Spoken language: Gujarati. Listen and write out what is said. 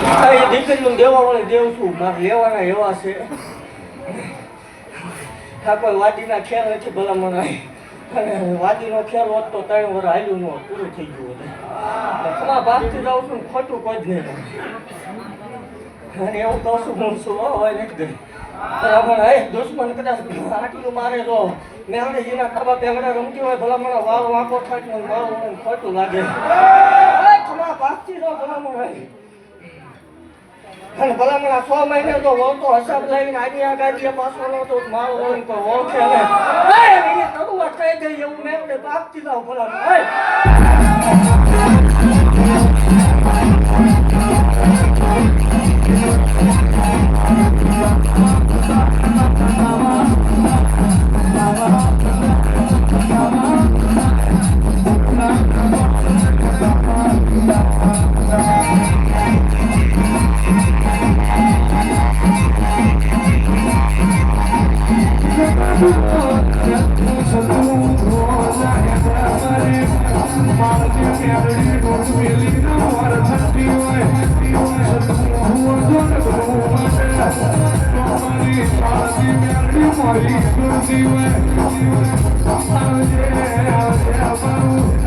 એ દીકરીઓને દેવા વાળી દેવ છું મારે લેવાના એવા છે આ કોઈ વાડીના ખેલ નથી ભલામણ અને વાડીનો ખેલ હોત તો 3 વર્ષ હાલ્યું ન પૂરું થઈ ગયું હતું તમારા ભાગથી જાઉં છું ખોટું કોઈ જ નહીં અને એવું કહું છું હું શું હોય નથી ગઈ બરાબર હે દુશ્મન કદાચ આટલું મારે તો મેળડીજીના ખભા પેગડા રમતી હોય ભલામણ વાવ વાંકો થાય વાવ ખોટું લાગે તમારા ભાગથી જાઓ ભલામણ હે અને ભલામણ 6 મહિને તો વળતો હિસાબ લાવીને આની આ ગાડીએ પાછળનો તો મારો હોય તો વળશે ને એ શરૂઆત થઈ ગઈ એવું મેં ભાગથી જાઉં ભલામણ હે Maria,